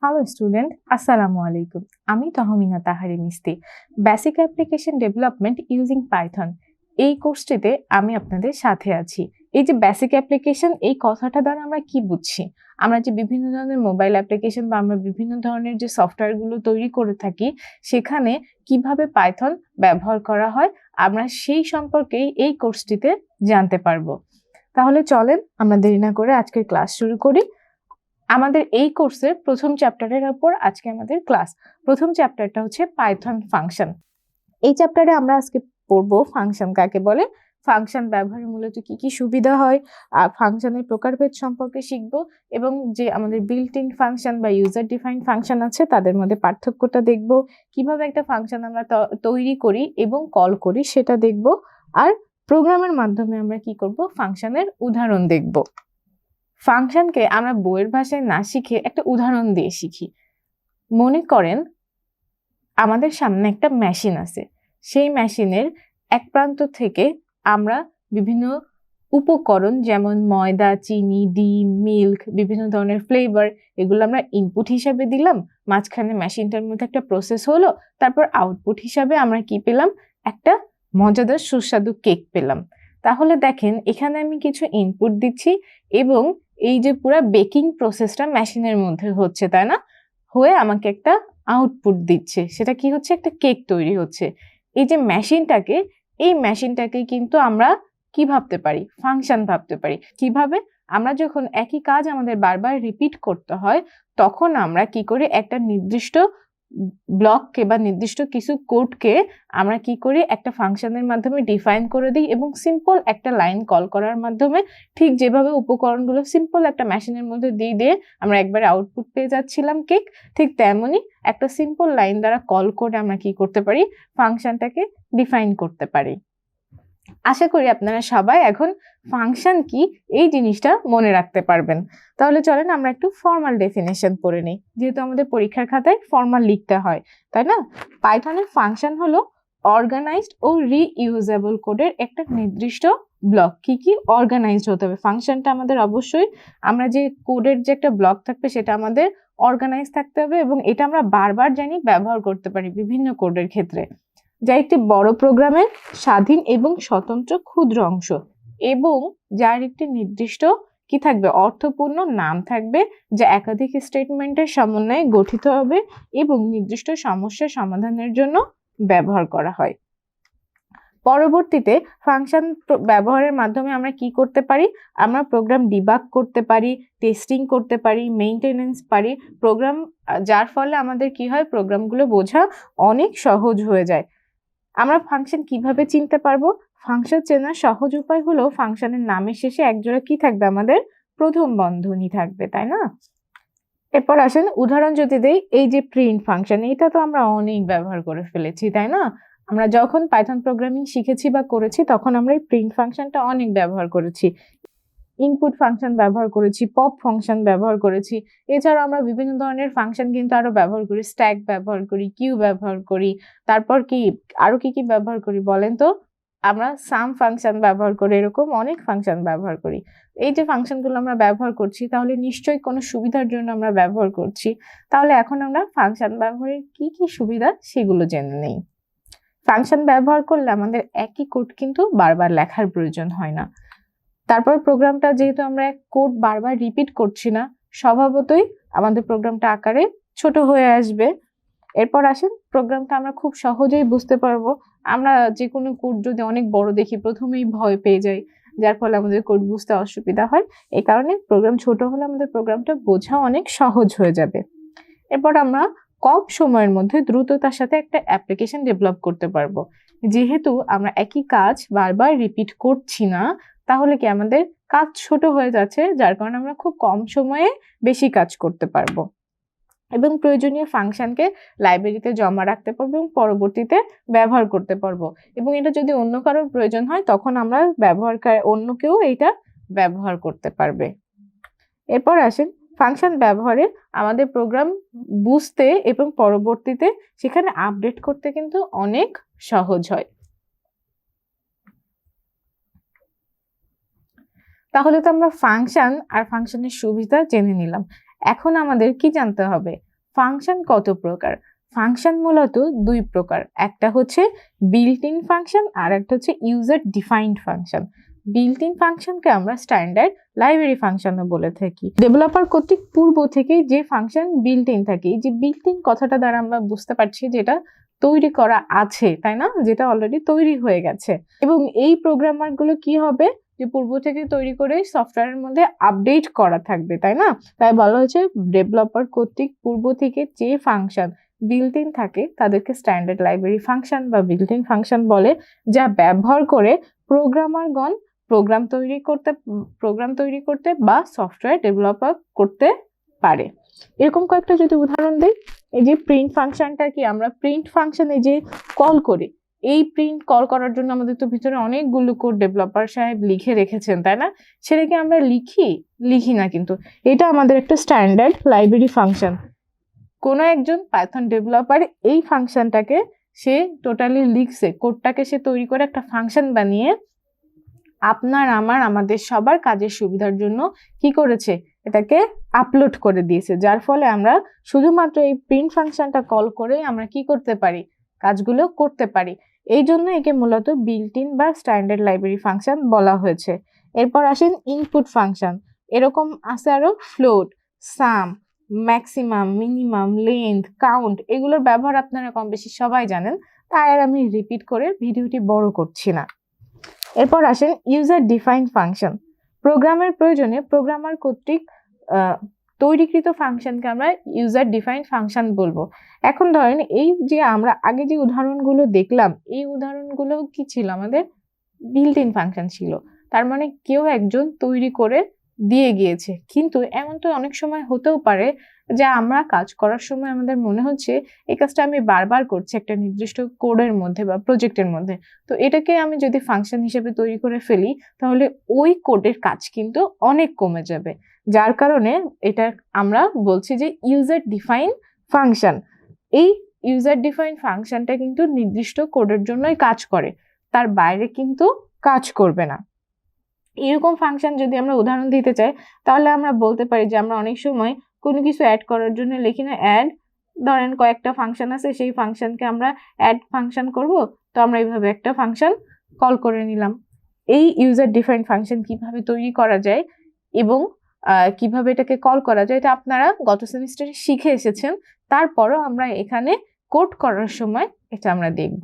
Hello student, আসসালামু আলাইকুম। আমি Tahmina Taharim Isti, basic application development using Python এই কোর্সটিতে আমি আপনাদের সাথে আছি। এই যে বেসিক অ্যাপ্লিকেশন, এই কথাটা দ্বারা আমরা কি বুঝছি? আমরা যে বিভিন্ন ধরনের মোবাইল অ্যাপ্লিকেশন বা আমরা বিভিন্ন ধরনের যে সফটওয়্যারগুলো তৈরি করে থাকি, সেখানে কিভাবে পাইথন ব্যবহার করা হয় আমরা সেই সম্পর্কেই এই কোর্সটিতে জানতে পারবো। তাহলে চলেন আমরা দেরি না করে আজকের ক্লাস শুরু করি। আমাদের এই কোর্সের প্রথম চ্যাপ্টারের উপর আজকে আমাদের ক্লাস। প্রথম চ্যাপ্টারটা হচ্ছে পাইথন ফাংশন। এই চ্যাপ্টারে আমরা আজকে পড়বো ফাংশন কাকে বলে, ফাংশন ব্যবহারে মূলত কি কি সুবিধা হয়, আর ফাংশনের প্রকারভেদ সম্পর্কে শিখবো এবং যে আমাদের বিল্ট ইন ফাংশন বা ইউজার ডিফাইন্ড ফাংশন আছে তাদের মধ্যে পার্থক্যটা দেখব, কিভাবে একটা ফাংশন আমরা তৈরি করি এবং কল করি সেটা দেখব, আর প্রোগ্রামের মাধ্যমে আমরা কি করব, ফাংশনের উদাহরণ দেখব। ফাংশনকে আমরা বইয়ের ভাষায় না শিখে একটা উদাহরণ দিয়ে শিখি। মনে করেন আমাদের সামনে একটা মেশিন আছে, সেই মেশিনের এক প্রান্ত থেকে আমরা বিভিন্ন উপকরণ যেমন ময়দা, চিনি, ডিম, মিল্ক, বিভিন্ন ধরনের ফ্লেভার, এগুলো আমরা ইনপুট হিসাবে দিলাম, মাঝখানে মেশিনটার মধ্যে একটা প্রসেস হলো, তারপর আউটপুট হিসাবে আমরা কি পেলাম, একটা মজাদার সুস্বাদু কেক পেলাম। তাহলে দেখেন এখানে আমি কিছু ইনপুট দিচ্ছি এবং এই যে পুরো বেকিং প্রসেসটা মেশিনের মধ্যে হচ্ছে, তাই না, হয়ে আমাকে একটা আউটপুট দিচ্ছে, সেটা কি হচ্ছে, একটা কেক তৈরি হচ্ছে। এই যে মেশিনটাকে কিন্তু আমরা কি ভাবতে পারি, ফাংশন ভাবতে পারি। কিভাবে? আমরা যখন একই কাজ আমাদের বারবার রিপিট করতে হয় তখন আমরা কি করি, একটা নির্দিষ্ট ব্লককে বা নির্দিষ্ট কিছু কোডকে আমরা কি করি, একটা ফাংশনের মাধ্যমে ডিফাইন করে দিই এবং সিম্পল একটা লাইন কল করার মাধ্যমে, ঠিক যেভাবে উপকরণগুলো সিম্পল একটা মেশিনের মধ্যে দিয়ে আমরা একবারে আউটপুট পেয়ে যাচ্ছিলাম কেক, ঠিক তেমনি একটা সিম্পল লাইন দ্বারা কল করে আমরা কি করতে পারি, ফাংশনটাকে ডিফাইন করতে পারি। আশা করি আপনারা সবাই এখন ফাংশন কি এই জিনিসটা মনে রাখতে পারবেন। তাহলে চলেন আমরা একটু ফর্মাল ডেফিনেশন পড়ে নিই, যেহেতু আমাদের পরীক্ষার খাতায় ফর্মাল লিখতে হয়, তাই না। পাইথনের ফাংশন হলো অর্গানাইজড ও রিইউজেবল কোডের একটা নির্দিষ্ট ব্লক। কি অর্গানাইজড হতে হবে ফাংশনটা আমাদের, অবশ্যই আমরা যে কোডের যে একটা ব্লক থাকবে সেটা আমাদের অর্গানাইজ থাকতে হবে এবং এটা আমরা বারবার জানি ব্যবহার করতে পারি বিভিন্ন কোডের ক্ষেত্রে, যা একটি বড় প্রোগ্রামের স্বাধীন এবং স্বতন্ত্র ক্ষুদ্র অংশ এবং যার একটি নির্দিষ্ট কি থাকবে, অর্থপূর্ণ নাম থাকবে, যা একাধিক স্টেটমেন্টের সমন্বয়ে গঠিত হবে এবং নির্দিষ্ট সমস্যা সমাধানের জন্য ব্যবহার করা হয়। পরবর্তীতে ফাংশন ব্যবহারের মাধ্যমে আমরা কি করতে পারি, আমরা প্রোগ্রাম ডিবাগ করতে পারি, টেস্টিং করতে পারি, মেইনটেনেন্স পারি প্রোগ্রাম, যার ফলে আমাদের কি হয়, প্রোগ্রামগুলো বোঝা অনেক সহজ হয়ে যায়। আমরা ফাংশন কিভাবে চিনতে পারবো? ফাংশন চেনার সহজ উপায় হলো ফাংশনের নামের শেষে একজোড়া কি থাকবে, আমাদের প্রথম বন্ধনী থাকবে, তাই না। এরপর আসেন উদাহরণ যদি দেই, এই যে প্রিন্ট ফাংশন, এটা তো আমরা অনেক ব্যবহার করে ফেলেছি, তাই না। আমরা যখন পাইথন প্রোগ্রামিং শিখেছি বা করেছি তখন আমরা এই প্রিন্ট ফাংশনটা অনেক ব্যবহার করেছি, ইনপুট ফাংশন ব্যবহার করেছি, পপ ফাংশন ব্যবহার করেছি, এছাড়া আমরা বিভিন্ন ধরনের ফাংশন কিন্তু আরো ব্যবহার করি, স্ট্যাক ব্যবহার করি, কিউ ব্যবহার করি, তারপর কি আরো কি ব্যবহার করি বলেন তো, আমরা সাম ফাংশন ব্যবহার করি, এরকম অনেক ফাংশন ব্যবহার করি। এই যে ফাংশনগুলো আমরা ব্যবহার করছি তাহলে নিশ্চয়ই কোনো সুবিধার জন্য আমরা ব্যবহার করছি। তাহলে এখন আমরা ফাংশন ব্যবহারের কি কি সুবিধা সেগুলো জেনে নেই। ফাংশন ব্যবহার করলে আমাদের একই কোড কিন্তু বারবার লেখার প্রয়োজন হয় না। তারপর প্রোগ্রামটা যেহেতু আমরা কোড বারবার রিপিট করছি না, স্বভাবতই আমাদের প্রোগ্রামটা আকারে ছোট হয়ে আসবে। এরপর আসেন প্রোগ্রামটা আমরা খুব সহজেই বুঝতে পারবো। আমরা যে কোনো কোড যদি অনেক বড় দেখি প্রথমেই ভয় পেয়ে যাই, যার ফলে আমাদের কোড বুঝতে অসুবিধা হয়। এই কারণে প্রোগ্রাম ছোট হলে আমাদের প্রোগ্রামটা বোঝা অনেক সহজ হয়ে যাবে। এরপর আমরা কম সময়ের মধ্যে দ্রুততার সাথে একটা অ্যাপ্লিকেশন ডেভেলপ করতে পারবো। যেহেতু আমরা একই কাজ বারবার রিপিট করছি না, তাহলে কি আমাদের কাজ ছোট হয়ে যাচ্ছে, যার কারণে আমরা খুব কম সময়ে বেশি কাজ করতে পারবো এবং প্রয়োজনীয় ফাংশনকে লাইব্রেরিতে জমা রাখতে পারবো এবং পরবর্তীতে ব্যবহার করতে পারবো। এবং এটা যদি অন্য কারোর প্রয়োজন হয় তখন আমরা অন্য কেউ এটা ব্যবহার করতে পারবে। এরপর আসেন ফাংশন ব্যবহারে আমাদের প্রোগ্রাম বুঝতে এবং পরবর্তীতে সেখানে আপডেট করতে কিন্তু অনেক সহজ হয়। তাহলে তো আমরা ফাংশন আর ফাংশনের সুবিধা জেনে নিলাম। এখন আমাদের কি জানতে হবে, ফাংশন কত প্রকার? ফাংশন মূলত দুই প্রকার, একটা হচ্ছে বিল্ট ইন ফাংশন আর একটা হচ্ছে user defined function. Built in ফাংশনকে আমরা স্ট্যান্ডার্ড লাইব্রেরি ফাংশনও বলে থাকি। ডেভেলপার কর্তৃক পূর্ব থেকে যে ফাংশন বিল্ট ইন থাকে, এই যে বিল্ট ইন কথাটা দ্বারা আমরা বুঝতে পারছি যেটা তৈরি করা আছে, তাই না, যেটা অলরেডি তৈরি হয়ে গেছে। এবং এই প্রোগ্রামার গুলো কি হবে, যে পূর্ব থেকে তৈরি করে সফটওয়্যারের মধ্যে আপডেট করা থাকবে, তাই না। তাই বলা হচ্ছে ডেভেলপার কর্তৃক পূর্ব থেকে যে ফাংশন বিল্ট ইন থাকে তাদেরকে স্ট্যান্ডার্ড লাইব্রেরি ফাংশন বা বিল্ট ইন ফাংশন বলে, যা ব্যবহার করে প্রোগ্রামারগণ প্রোগ্রাম তৈরি করতে বা সফটওয়্যার ডেভেলপার করতে পারে। এরকম কয়েকটা যদি উদাহরণ দিই, এই যে প্রিন্ট ফাংশনটা কি, আমরা প্রিন্ট ফাংশনে যে কল করি, এই প্রিন্ট কল করার জন্য আমাদের তো ভিতরে অনেকগুলো কোড ডেভেলপার সাহেব লিখে রেখেছেন, তাই না। সেটাকে আমরা লিখি না, কিন্তু এটা আমাদের একটা স্ট্যান্ডার্ড লাইব্রেরি ফাংশন। কোনো একজন পাইথন ডেভেলপার এই ফাংশনটাকে সে টোটালি লিখছে, কোডটাকে সে তৈরি করে একটা ফাংশন বানিয়ে আমাদের সবার কাজের সুবিধার জন্য কি করেছে, এটাকে আপলোড করে দিয়েছে, যার ফলে আমরা শুধুমাত্র এই প্রিন্ট ফাংশনটা কল করে আমরা কি করতে পারি, কাজগুলো করতে পারি। এই জন্য একে মূলত বিল্ট ইন বা স্ট্যান্ডার্ড লাইব্রেরি ফাংশন বলা হয়েছে। এরপর আসেন ইনপুট ফাংশন। এরকম আছে আরো ফ্লোট, সাম, ম্যাক্সিমাম, মিনিমাম, লেন্থ, কাউন্ট, এগুলোর ব্যবহার আপনারা কম বেশি সবাই জানেন, তাই আর আমি রিপিট করে ভিডিওটি বড় করছি না। এরপর আসেন ইউজার ডিফাইন্ড ফাংশন। প্রোগ্রামের প্রয়োজনে প্রোগ্রামার কর্তৃক তৈরিকৃত ফাংশনকে আমরা ইউজার ডিফাইন্ড ফাংশন বলবো। এখন ধরেন এই যে আমরা আগে যে উদাহরণগুলো দেখলাম, এই উদাহরণগুলো কি ছিল, আমাদের বিল্ট ইন ফাংশন ছিল। তার মানে কেউ একজন তৈরি করে দিয়ে গিয়েছে। কিন্তু এমন তো অনেক সময় হতেও পারে যে আমরা কাজ করার সময় আমাদের মনে হচ্ছে এই কাজটা আমি বারবার করছি একটা নির্দিষ্ট কোডের মধ্যে বা প্রজেক্টের মধ্যে, তো এটাকে আমি যদি ফাংশন হিসেবে তৈরি করে ফেলি তাহলে ওই কোডের কাজ কিন্তু অনেক কমে যাবে, যার কারণে এটা আমরা বলছি যে ইউজার ডিফাইন ফাংশন। এই ইউজার ডিফাইন ফাংশনটা কিন্তু নির্দিষ্ট কোডের জন্যই কাজ করে, তার বাইরে কিন্তু কাজ করবে না। এরকম ফাংশন যদি আমরা উদাহরণ দিতে চাই তাহলে আমরা বলতে পারি যে আমরা অনেক সময় কোনো কিছু অ্যাড করার জন্য লিখি না অ্যাড, ধরেন কয়েকটা ফাংশন আছে, সেই ফাংশনকে আমরা অ্যাড ফাংশন করব, তো আমরা এইভাবে একটা ফাংশন কল করে নিলাম। এই ইউজার ডিফাইন ফাংশন কিভাবে তৈরি করা যায় এবং কিভাবে এটাকে কল করা যায় এটা আপনারা গত সেমিস্টারে শিখে এসেছেন, তারপরও আমরা এখানে কোড করার সময় এটা আমরা দেখব।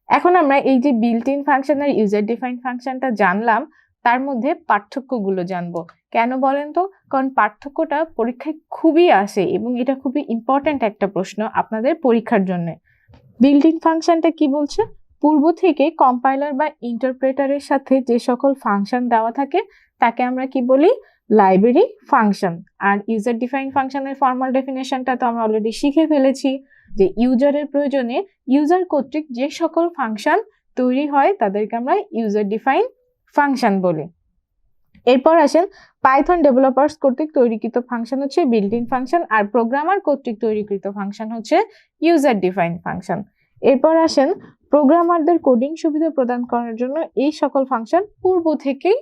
এখন আমরা এই যে বিল্ট ইন ফাংশন আর ইউজার ডিফাইন ফাংশনটা জানলাম, তার মধ্যে পার্থক্যগুলো জানবো। কেন বলেন তো, কারণ পার্থক্যটা পরীক্ষায় খুবই আসে এবং এটা খুবই ইম্পর্ট্যান্ট একটা প্রশ্ন আপনাদের পরীক্ষার জন্য। বিল্ট ইন ফাংশনটা কি বলছে, পূর্ব থেকে কম্পাইলার বা ইন্টারপ্রেটারের সাথে যে সকল ফাংশন দেওয়া থাকে তাকে আমরা কি বলি, লাইব্রেরি ফাংশন। আর ইউজার ডিফাইন ফাংশনের ফর্মাল ডেফিনেশনটা তো আমরা অলরেডি শিখে ফেলেছি, যে ইউজারের প্রয়োজনে ইউজার কর্তৃক যে সকল ফাংশন তৈরি হয় তাদেরকে আমরা ইউজার ডিফাইন ফাংশন বলি। এরপর আসেন পাইথন ডেভেলপার্স কর্তৃক তৈরিকৃত ফাংশন হচ্ছে বিল্ট ইন ফাংশন, আর প্রোগ্রামার কর্তৃক তৈরিকৃত ফাংশন হচ্ছে ইউজার ডিফাইন ফাংশন। এরপর আসেন প্রোগ্রামারদের কোডিং সুবিধা প্রদান করার জন্য এই সকল ফাংশন পূর্ব থেকেই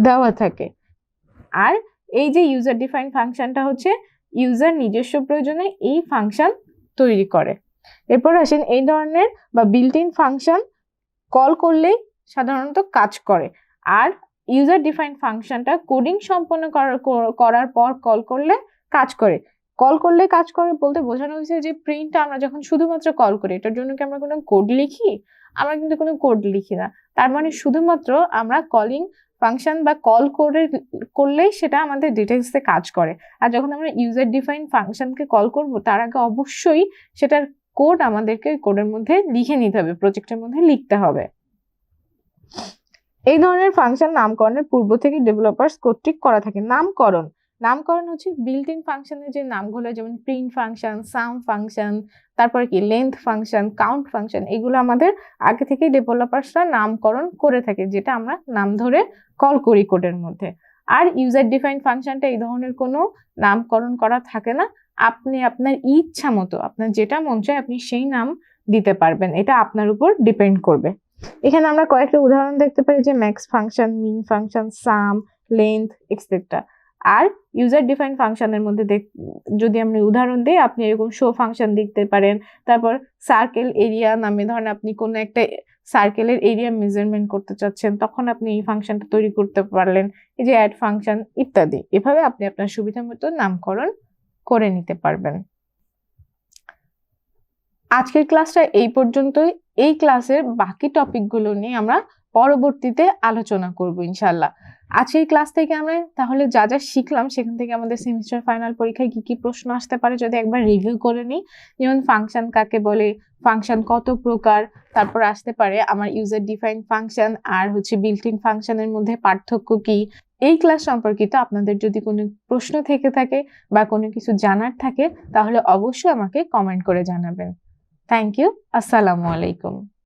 দেওয়া থাকে। আর এই যে ইউজার ডিফাইন ফাংশনটা হচ্ছে ইউজার নিজস্ব প্রয়োজনে এই ফাংশন তৈরি করে। এরপর আসেন এই ধরনের বা বিল্ট ইন ফাংশন কল করলেই সাধারণত কাজ করে, আর ইউজার ডিফাইন ফাংশনটা কোডিং সম্পন্ন করার পর কল করলে কাজ করে। কল করলে কাজ করে বলতে বোঝানো হয়েছে যে প্রিন্টটা আমরা যখন শুধুমাত্র কল করি, এটার জন্য কি আমরা কোনো কোড লিখি, আমরা কিন্তু কোনো কোড লিখি না। তার মানে শুধুমাত্র আমরা কলিং ফাংশন বা কল করলেই সেটা আমাদের ডিটেলসে কাজ করে। আর যখন আমরা ইউজার ডিফাইন ফাংশনকে কল করব তার আগে অবশ্যই সেটার কোড আমাদেরকে কোডের মধ্যে লিখে নিতে হবে, প্রজেক্টের মধ্যে লিখতে হবে। এই ধরনের ফাংশন নামকরণের পূর্ব থেকে ডেভেলপার্স কর্তৃক করা থাকে। নামকরণ হচ্ছে বিল্ট ইন ফাংশনের যে নামগুলো, যেমন প্রিন্ট ফাংশন, সাম ফাংশন, তারপরে কি লেন্থ ফাংশন, কাউন্ট ফাংশন, এগুলো আমাদের আগে থেকে ডেভেলপার্সরা নামকরণ করে থাকে, যেটা আমরা নাম ধরে কল করি কোডের মধ্যে। আর ইউজার ডিফাইন ফাংশনটা এই ধরনের কোনো নামকরণ করা থাকে না, আপনি আপনার ইচ্ছা মতো আপনার যেটা মন চায় আপনি সেই নাম দিতে পারবেন, এটা আপনার উপর ডিপেন্ড করবে। এখানে আমরা কয়েকটা উদাহরণ দেখতে পারি, যে ম্যাক্স ফাংশন, মিন ফাংশন, সাম, লেন্থ এক্সেট্রা। আর ইউজার ডিফাইন ফাংশনের মধ্যে যদি আমরা উদাহরণ দিই, আপনি এরকম শো ফাংশন দেখতে পারেন। তারপর সার্কেল এরিয়া নামে, ধরেন আপনি কোনো একটা সার্কেলের এরিয়া মেজারমেন্ট করতে চাচ্ছেন, তখন আপনি এই ফাংশনটা তৈরি করতে পারলেন, এই যে অ্যাড ফাংশন ইত্যাদি। এভাবে আপনি আপনার সুবিধা মতো নামকরণ করে নিতে পারবেন। আজকের ক্লাসটা এই পর্যন্তই। এই ক্লাসের বাকি টপিকগুলো নিয়ে আমরা পরবর্তীতে আলোচনা করব ইনশাল্লাহ। আজকের ক্লাস থেকে আমরা তাহলে যা যা শিখলাম, সেখান থেকে আমাদের সেমিস্টার ফাইনাল পরীক্ষায় কি কি প্রশ্ন আসতে পারে যদি একবার রিভিউ করে নিই। যেমন ফাংশন কাকে বলে, ফাংশন কত প্রকার, তারপর আসতে পারে আমার ইউজার ডিফাইন ফাংশন আর বিল্ট ইন ফাংশনের মধ্যে পার্থক্য কি। এই ক্লাস সম্পর্কিত আপনাদের যদি কোনো প্রশ্ন থেকে থাকে বা কোনো কিছু জানার থাকে, তাহলে অবশ্যই আমাকে কমেন্ট করে জানাবেন। Thank you. আসসালামু আলাইকুম।